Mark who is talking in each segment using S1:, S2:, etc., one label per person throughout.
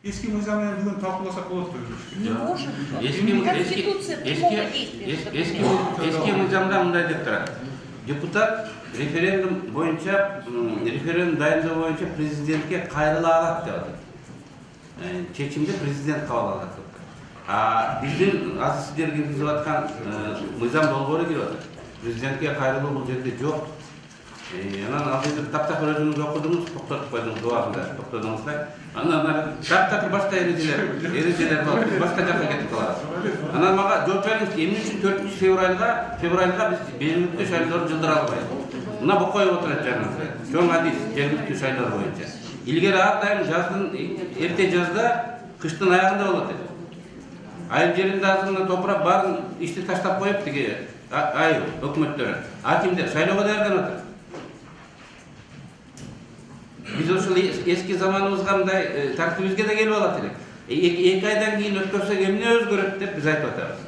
S1: Eski mizan menен бүгүн талкууласак болот го.
S2: Не может быть. Конституция прямого действия.
S3: Eski mizanda мындай деп турат. Депутат референдум боюнча, референдум дайындоо боюнча президентке кайрыла алат деп атат. Чечимди президент кабыл алат деп. Биздин азыр сиздер киргизип аткан мыйзам долбоору кирип атат. Президентке кайрылуу бул жерде жок. Анан ал жерде таптакыр өзүңүз окудуңуз, токтотуп койдуңуз, убагында токтодуңуздар. Анан таптакыр башка эрежелер бар, башка жакка кетип калабыз. Анан мага жооп бериңиз, эмне үчүн 4-февралга биз жергиликтүү шайлоорду жылдыра албайбыз? Мына бу коюп отурат жанагы. Чоң адис жергиликтүү шайлоо боюнча. Илгери ар дайым жаздын эрте жазда, кыштын аягында болот эди. Айыл жеринде азырына топурак баарын ишти таштап коюп тиги айыл өкмөттөр, акимдер шайлоого даярданып атат. Biz ошол эски заманыбызга мындай тартибибизге да келип алат элек. 2 айдан кийин өткөрсөк эмне өзгөрөт деп биз айтып атабыз.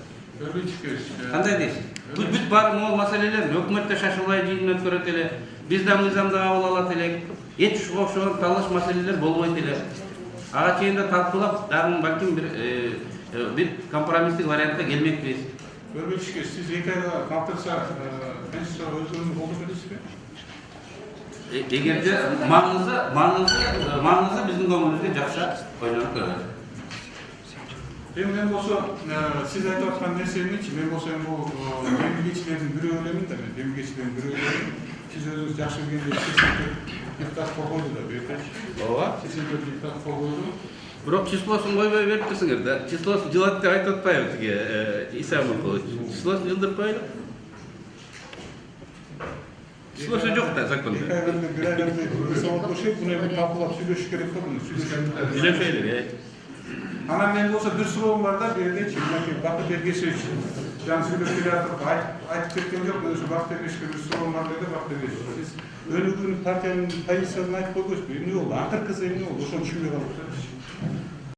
S3: Кандай дейсиз? Бүт бар могул маселелер өкмөттө шашылбай жыйын өткөрөт эле. Биз да мыйзамды кабыл алат элек. Эч ушуга окшогон талаш маселелер болбойт эле. Ага чейин да талкуулап, дагы балким бир компромисстик вариантка келмекпиз.
S1: Көрбөчүкө сиз 2 айда калтырса конституцияга өзгөрүүнү колдоп бересизби?
S3: Эгерде маңызы биздин көңүлүбүзгө жакша ойлонуп көрөбүз.
S1: Мен болсо сиз айтып аткан нерсеничи, мен болсо бул демилгечилердин бирөө элемин да, демилгечилердин бирөө элемин. Сиз өзүңүз жакшы билгендей 84 депутат кол койду да, бuyurтпайбы?
S3: Ооба.
S1: 84 депутат кол койду.
S3: Бирок числосун койбой берип турсуңар да. Числосун жылат деп айтып атпайбы тиги Иса Мукулович. Числосун жылдырып коелу. Числосу жок да закондо.
S1: Bir aydan bir saat boşayıp bunu bir talkılap süйлөшүш керек да, bunu
S3: Сүйлөшөйлүк.
S1: Анан мен болсо бир суроом бар да, бердечи, мынакей Бакыт Эргешевич жана сүйлөшүп жатып айтып кеткен жок, мен ошо Бакыт Эргешевичке бир суроом бар деди, Бакыт Эргешевич. Сиз өнүгүүнүн партиянын позициясын айтып койбойсузбу? Эмне болду? Акыркысы эмне болду? Ошону түшүнбөй калдык.